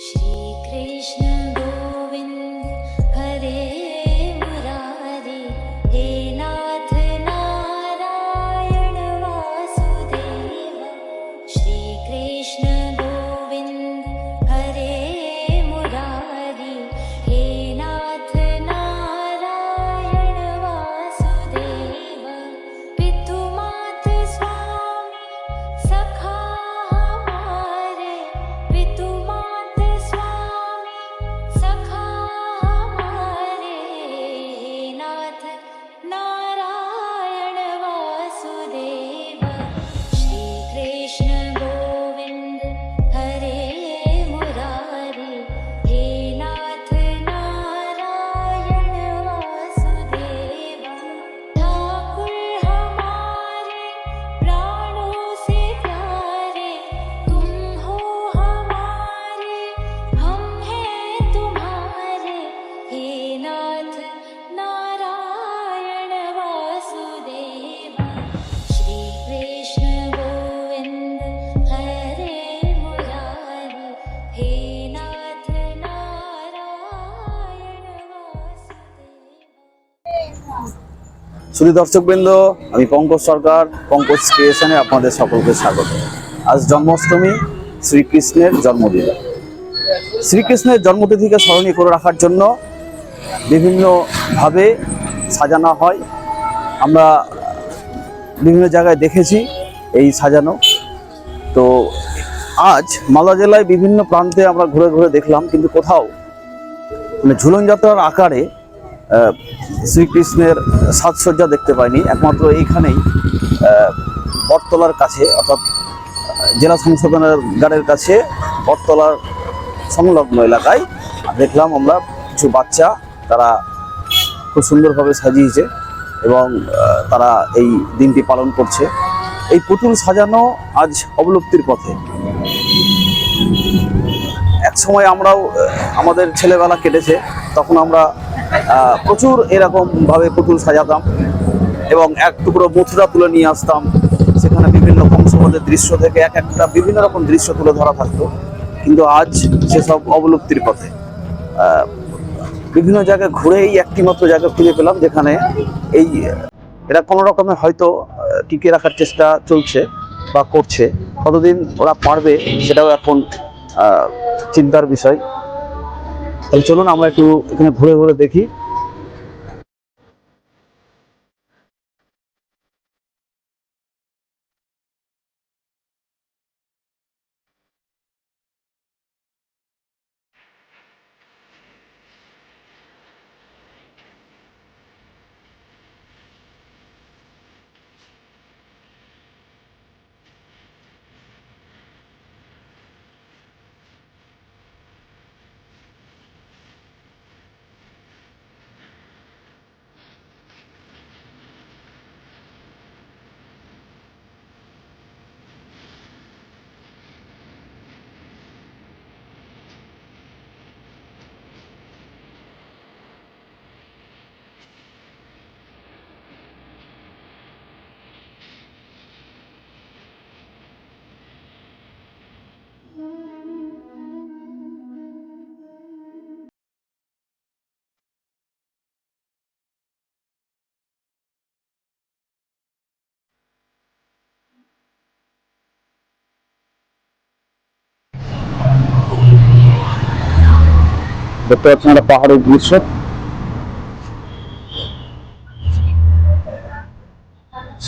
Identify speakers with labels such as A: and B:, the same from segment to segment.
A: श्री कृष्ण गोविंद हरे मुरारी, हे नाथ नारायण वासुदेव। श्री कृष्ण गोविंद हरे मुरारी, हे नाथ नारायण वासुदेव। पितु मात स्वामी सखा हमारे, पितु मात स्वामी सखा हमारे, हे नाथ नारायण वासुदेव। श्री कृष्ण गोविंद हरे मुरारी, हे नाथ नारायण वासुदेव। ठाकुर हमारे प्राणों से प्यारे, तुम हो हमारे, हम हैं तुम्हारे, हे नाथ नारायण वासुदेव। श्री कृष्ण गोविंद हरे मुरारी, हे नाथ नारायण वासुदेव।
B: সুধী দর্শকবৃন্দ, আমি পঙ্কজ সরকার, পঙ্কজ ক্রিয়েশনে আপনাদের সকলকে স্বাগত। আজ জন্মাষ্টমী, শ্রীকৃষ্ণের জন্মদিন। শ্রীকৃষ্ণের জন্মতিথিকে স্মরণীয় করে রাখার জন্য বিভিন্নভাবে সাজানো হয়। আমরা বিভিন্ন জায়গায় দেখেছি এই সাজানো। তো আজ মালদা জেলায় বিভিন্ন প্রান্তে আমরা ঘুরে ঘুরে দেখলাম, কিন্তু কোথাও ঝুলন যাত্রার আকারে শ্রীকৃষ্ণের সাজসজ্জা দেখতে পাইনি। একমাত্র এইখানেই বটতলার কাছে, অর্থাৎ জেলা সংশোধনাগারের কাছে বটতলার সংলগ্ন এলাকায় দেখলাম আমরা কিছু বাচ্চা, তারা খুব সুন্দরভাবে সাজিয়েছে এবং তারা এই দিনটি পালন করছে। এই পুতুল সাজানো আজ অবলুপ্তির পথে। এক সময় আমরাও, আমাদের ছেলেবেলা কেটেছে, তখন আমরা প্রচুর এরকমভাবে পুতুল সাজাতাম এবং এক টুকরো মথুরা তুলে নিয়ে আসতাম। সেখানে বিভিন্ন কংসবধের দৃশ্য থেকে এক একটা বিভিন্ন রকম দৃশ্য তুলে ধরা থাকতো। কিন্তু আজ সেসব অবলুপ্তির পথে। বিভিন্ন জায়গায় ঘুরে এই একটি মাত্র জায়গা খুঁজে পেলাম যেখানে এরা কোনো রকমের হয়তো টিকে রাখার চেষ্টা চলছে বা করছে। কতদিন ওরা পারবে সেটাও এখন চিন্তার বিষয়। তাহলে চলুন আমরা একটু এখানে ঘুরে ঘুরে দেখি। দেখতে পাচ্ছেন একটা পাহাড়ের দৃশ্য।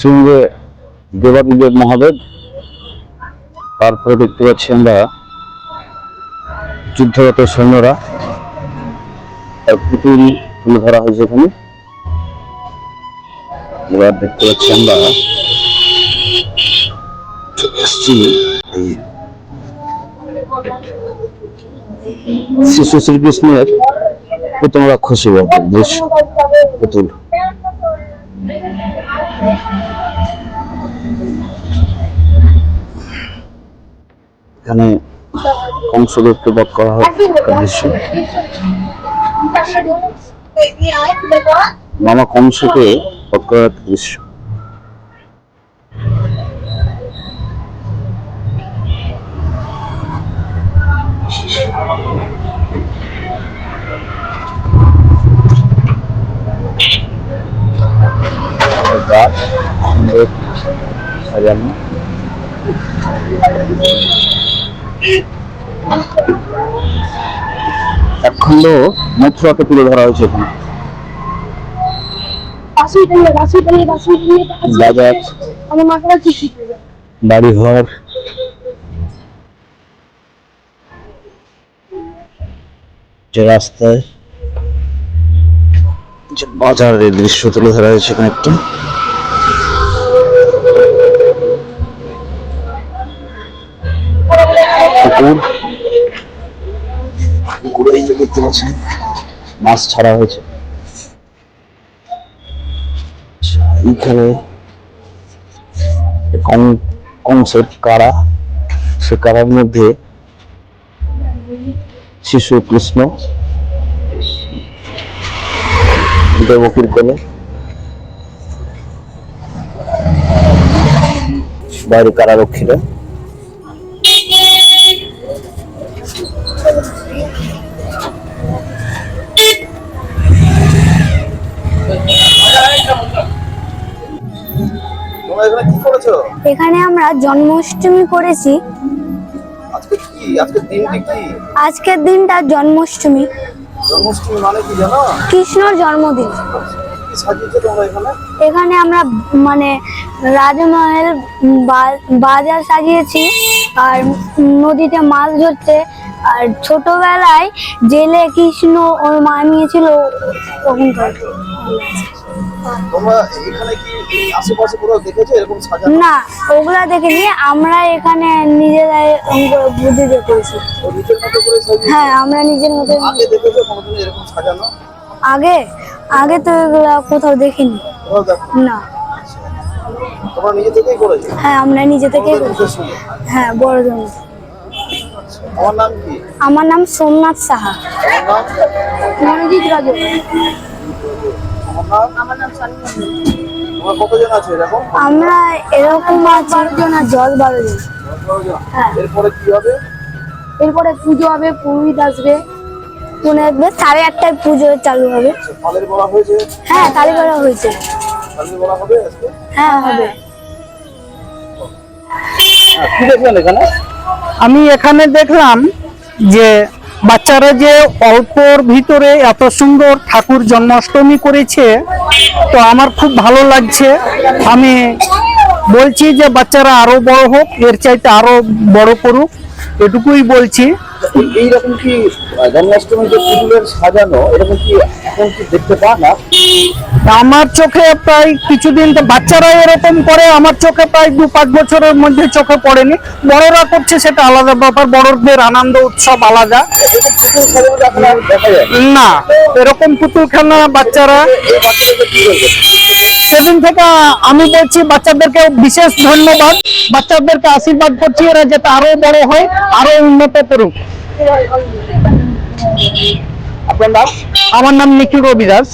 B: সঙ্গে দেবাদিদেব মহাদেব, তারপরে দেখতে পাচ্ছি আমরা যুদ্ধরত সৈন্যরা, পুতুল তুলে ধরা হয়েছে এখানে। এবার দেখতে পাচ্ছি আমরা শিশু শ্রীকৃষ্ণের প্রথম রাক্ষসী দৃশ্য পুতুল। এখানে কংসদেবকে বধ করা হয় দৃশ্য। মামা কংসকে বধ করার দৃশ্য। সাজানো। একখণ্ড মথুরাকে তুলে ধরা হয়েছে এখানে। বাজার, বাড়িঘর, যে রাস্তায় যে বাজারের দৃশ্য তুলে ধরা হয়েছে এখানে একটা। পুকুর, পুকুরে এই যে দেখতে পাচ্ছেন মাছ ছাড়া হয়েছে। এইখানে কংসের কারা, সে কারার মধ্যে শিশু কৃষ্ণ দেবকীর কোলে, বাইরে কারারক্ষীরা।
C: এখানে আমরা জন্মাষ্টমী করেছি। আজকের দিনটা জন্মাষ্টমী।
B: জন্মাষ্টমী মানে কি জানো?
C: কৃষ্ণর জন্মদিন।
B: কি সাজিয়েছো তোমরা এখানে?
C: এখানে আমরা মানে রাজমহল বাজার সাজিয়েছি, আর নদীতে মাছ ধরছে, আর ছোটবেলায় জেলে কৃষ্ণ ওর মা নিয়েছিল ওখানকার।
B: তোমরা এখানে কি আশেপাশে কোথাও দেখেছো এরকম সাজানো?
C: না, ওগুলা দেখিনি, আমরা এখানে নিজেরাই বুদ্ধি দিয়ে করেছি।
B: ও নিজের মতো করে সাজিয়েছো?
C: হ্যাঁ, আমরা নিজের মতো।
B: আগে দেখেছো কোনোদিন এরকম সাজানো?
C: আগে আগে তো এগুলা কোথাও দেখিনি।
B: কোথাও দেখো?
C: না।
B: তোমরা নিজে থেকেই করেছো?
C: হ্যাঁ, আমরা নিজে থেকেই
B: তোমাদের
C: করেছি।
B: নিজের সঙ্গে?
C: হ্যাঁ, বড় জন্য।
B: আমার নাম কি?
C: আমার নাম সোমনাথ সাহা।
B: তোমার নাম?
C: মনোজিৎ রাজু।
B: আমার নাম সানি। তোমরা কতজন আছো এরকম?
C: আমরা এরকম আছি 12 জন, আর 12 জন। হ্যাঁ।
B: এরপরে কি হবে?
C: এরপরে পুজো হবে, পুরোহিত আসবে, মনে আসবে 8:30টায় পুজো চালু হবে।
B: ফলের বড়া হয়েছে?
C: হ্যাঁ, তালি করা হয়েছে।
B: ফলের বড়া হবে আজকে?
C: হ্যাঁ, হবে।
B: কি দেখলেন এখানে?
D: আমি এখানে দেখলাম যে বাচ্চারা যে অল্পর ভিতরে এত সুন্দর ঠাকুর জন্মাষ্টমী করেছে, তো আমার খুব ভালো লাগছে। আমি বলছি যে বাচ্চারা আরো বড় হোক, এর চাইতে আরো বড় করুক, এটুকুই বলছি।
B: এইরকম কি জন্মাষ্টমী যে পুতুলের সাজানো, এরকম কি এখন কি দেখতে পান না?
D: আমার চোখে প্রায় কিছুদিন তো বাচ্চারা এরকম করে, আমার চোখে প্রায় 2-5 বছরের মধ্যে চোখে পড়েনি। বড়রা করছে সেটা আলাদা ব্যাপার, বড়দের আনন্দ উৎসব আলাদা।
B: পুতুল সাজানো এখন আর দেখা যায়
D: না, এরকম পুতুল খেলনা বাচ্চারা
B: এই বাচ্চাদেরকে কি বলবে?
D: সেদিন থেকে আমি বলছি বাচ্চাদেরকে বিশেষ ধন্যবাদ, বাচ্চাদেরকে আশীর্বাদ করছি এরা যাতে আরো বড় হয়, আরো উন্নত করুক।
B: আপনার নাম?
D: আমার নাম নিখিল রবি দাস।